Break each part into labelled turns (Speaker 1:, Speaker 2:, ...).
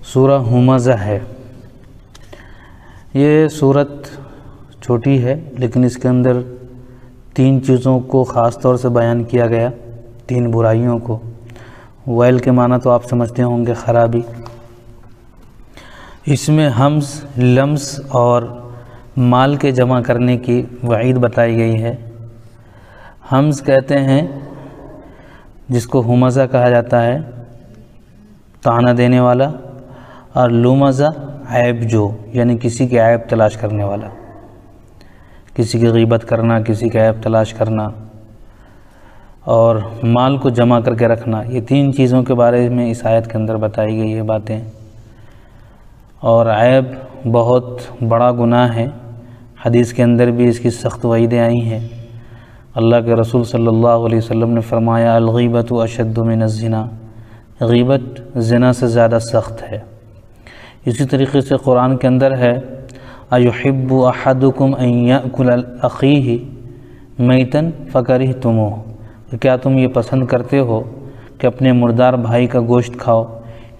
Speaker 1: سورہ ہمزہ ہے۔ یہ صورت چھوٹی ہے لیکن اس کے اندر 3 چیزوں کو خاص طور سے بیان کیا گیا، 3 برائیوں کو۔ ویل کے معنی تو آپ سمجھتے ہوں گے خرابی۔ اس میں ہمز، لمز اور مال کے جمع کرنے کی وعید بتائی گئی ہے۔ ہمز کہتے ہیں جس کو ہمزہ کہا جاتا ہے، طعنہ دینے والا، اور لمزہ عیب جو، یعنی کسی کے عیب تلاش کرنے والا، کسی کی غیبت کرنا، کسی کا عیب تلاش کرنا، اور مال کو جمع کر کے رکھنا۔ یہ 3 چیزوں کے بارے میں اس آیت کے اندر بتائی گئی یہ باتیں۔ اور عیب بہت بڑا گناہ ہے، حدیث کے اندر بھی اس کی سخت وعیدیں آئی ہیں۔ اللہ کے رسول صلی اللہ علیہ وسلم نے فرمایا الغیبۃ اشد من الزنا، غیبت زنا سے زیادہ سخت ہے۔ اسی طریقے سے قرآن کے اندر ہے ایحب احدکم ان یأکل اخیہ میتا فکرہتموہ، کیا تم یہ پسند کرتے ہو کہ اپنے مردار بھائی کا گوشت کھاؤ؟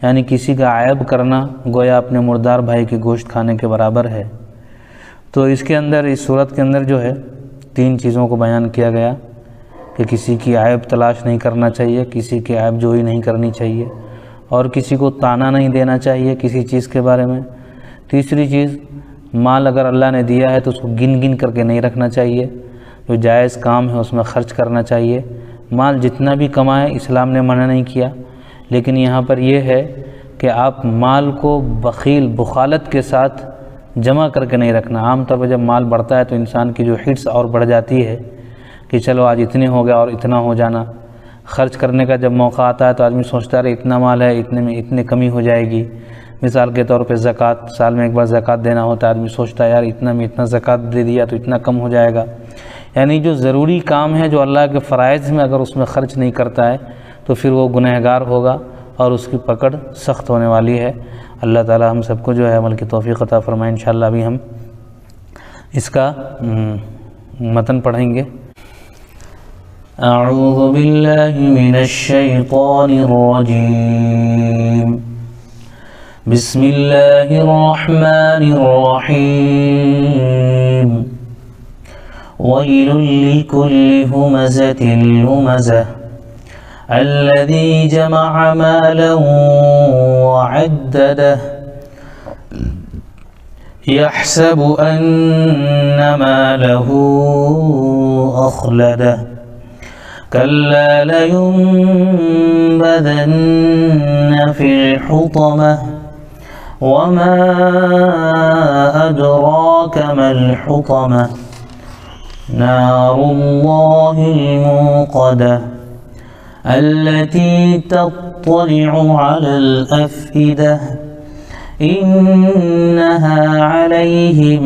Speaker 1: یعنی کسی کا عیب کرنا گویا اپنے مردار بھائی کے گوشت کھانے کے برابر ہے۔ تو اس کے اندر، اس صورت کے اندر جو ہے 3 چیزوں کو بیان کیا گیا کہ کسی کی عیب تلاش نہیں کرنا چاہیے، کسی کی عیب جوئی نہیں کرنی چاہیے، اور کسی کو طعنہ نہیں دینا چاہیے کسی چیز کے بارے میں۔ تیسری چیز، مال اگر اللہ نے دیا ہے تو اس کو گن گن کر کے نہیں رکھنا چاہیے، جو جائز کام ہے اس میں خرچ کرنا چاہیے۔ مال جتنا بھی کمائے اسلام نے منع نہیں کیا، لیکن یہاں پر یہ ہے کہ آپ مال کو بخالت کے ساتھ جمع کر کے نہیں رکھنا۔ عام طور پر جب مال بڑھتا ہے تو انسان کی جو ہٹس اور بڑھ جاتی ہے کہ چلو آج اتنے ہو گیا اور اتنا ہو جانا۔ خرچ کرنے کا جب موقع آتا ہے تو آدمی سوچتا ہے اتنا مال ہے، اتنے میں اتنے کمی ہو جائے گی۔ مثال کے طور پہ زکوٰۃ، سال میں ایک بار زکوٰۃ دینا ہوتا ہے، آدمی سوچتا ہے یار اتنا میں اتنا زکوٰۃ دے دیا تو اتنا کم ہو جائے گا۔ یعنی جو ضروری کام ہے، جو اللہ کے فرائض میں اگر اس میں خرچ نہیں کرتا ہے تو پھر وہ گنہگار ہوگا اور اس کی پکڑ سخت ہونے والی ہے۔ اللہ تعالی ہم سب کو جو ہے عمل کی توفیق عطا فرمائے۔ انشاءاللہ ابھی ہم اس کا متن پڑھیں گے۔ اعوذ باللہ من الشیطان الرجیم، بسم اللہ الرحمن الرحیم، ویل لکل ہمزۃ لمزہ الذی جمع مالا وعددہ يحسب أن ماله أخلده كلا لينبذن في الحطمة وما أدراك ما الحطمة نار الله الموقدة التي تطلع على الأفئدة إنها عليهم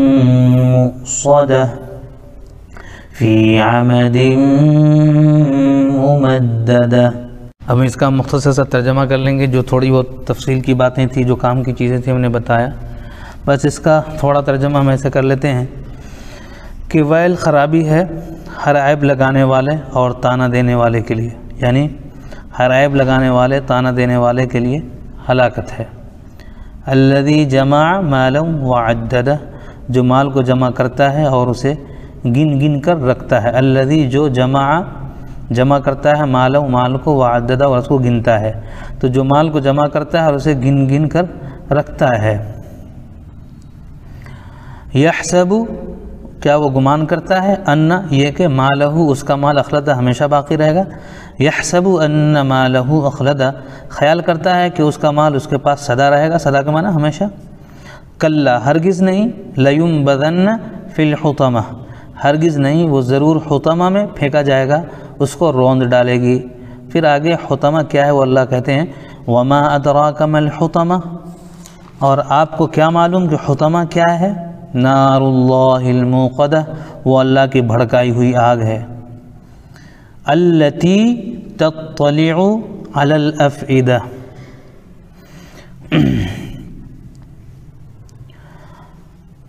Speaker 1: مؤصدة في عمد ممددة۔ اب اس کا مختصر سا ترجمہ کر لیں گے، جو تھوڑی بہت تفصیل کی باتیں تھیں، جو کام کی چیزیں تھیں ہم نے بتایا، بس اس کا تھوڑا ترجمہ ہم ایسے کر لیتے ہیں کہ ویل خرابی ہے ہر عیب لگانے والے اور طعنہ دینے والے کے لیے، یعنی ہر عیب لگانے والے، طعنہ دینے والے کے لیے ہلاکت ہے۔ الذی جمع مالا وعددہ، جو مال کو جمع کرتا ہے اور اسے گن گن کر رکھتا ہے۔ الذی، جو جمع کرتا ہے مالا، مال کو، وعددہ، اور اس کو گنتا ہے۔ تو جو مال کو جمع کرتا ہے اور اسے گن گن کر رکھتا ہے۔ یحسب، کیا وہ گمان کرتا ہے، ان، یہ کہ مالہ، اس کا مال، اخلدہ، ہمیشہ باقی رہے گا۔ یحسب ان مالہ اخلدہ، خیال کرتا ہے کہ اس کا مال اس کے پاس سدا رہے گا۔ سدا کا معنی ہمیشہ۔ کلا، ہرگز نہیں، لینبذن فی الحطمہ، ہرگز نہیں، وہ ضرور حطمہ میں پھینکا جائے گا، اس کو روند ڈالے گی۔ پھر آگے حطمہ کیا ہے وہ اللہ کہتے ہیں وما ادراک ما الحطمہ، اور آپ کو کیا معلوم کہ حطمہ کیا ہے؟ نار اللہ الموقدہ، وہ اللہ کی بھڑکائی ہوئی آگ ہے۔ التی تطلع علی الافئدہ،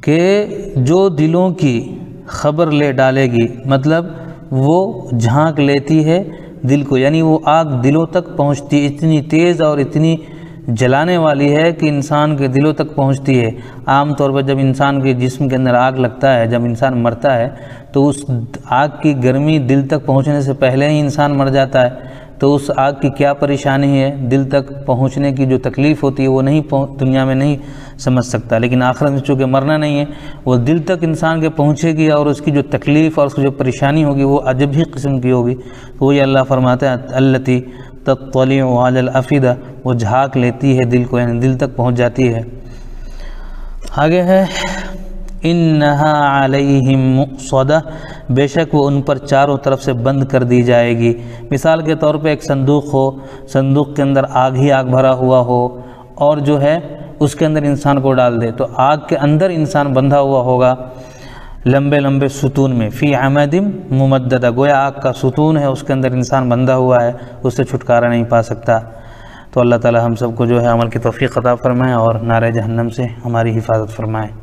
Speaker 1: کہ جو دلوں کی خبر لے ڈالے گی، مطلب وہ جھانک لیتی ہے دل کو، یعنی وہ آگ دلوں تک پہنچتی، اتنی تیز اور اتنی جلانے والی ہے کہ انسان کے دلوں تک پہنچتی ہے۔ عام طور پر جب انسان کے جسم کے اندر آگ لگتا ہے، جب انسان مرتا ہے تو اس آگ کی گرمی دل تک پہنچنے سے پہلے ہی انسان مر جاتا ہے، تو اس آگ کی کیا پریشانی ہے، دل تک پہنچنے کی جو تکلیف ہوتی ہے وہ دنیا میں نہیں سمجھ سکتا، لیکن آخرت میں چونکہ مرنا نہیں ہے، وہ دل تک انسان کے پہنچے گی اور اس کی جو تکلیف اور اس کی جو پریشانی ہوگی وہ عجب ہی قسم کی ہوگی۔ تو وہی اللہ فرماتا ہے التی تطلع علی الافئدہ، وہ جھانک لیتی ہے دل کو، یعنی دل تک پہنچ جاتی ہے۔ آگے ہے انہا علیہم مؤصدہ، بے شک وہ ان پر چاروں طرف سے بند کر دی جائے گی۔ مثال کے طور پہ ایک صندوق ہو، صندوق کے اندر آگ ہی آگ بھرا ہوا ہو اور جو ہے اس کے اندر انسان کو ڈال دے، تو آگ کے اندر انسان بندھا ہوا ہوگا لمبے لمبے ستون میں، فی عمد ممددہ، گویا آگ کا ستون ہے، اس کے اندر انسان بندھا ہوا ہے، اس سے چھٹکارا نہیں پا سکتا۔ تو اللہ تعالی ہم سب کو جو ہے عمل کی توفیق عطا فرمائے اور نار جہنم سے ہماری حفاظت فرمائے۔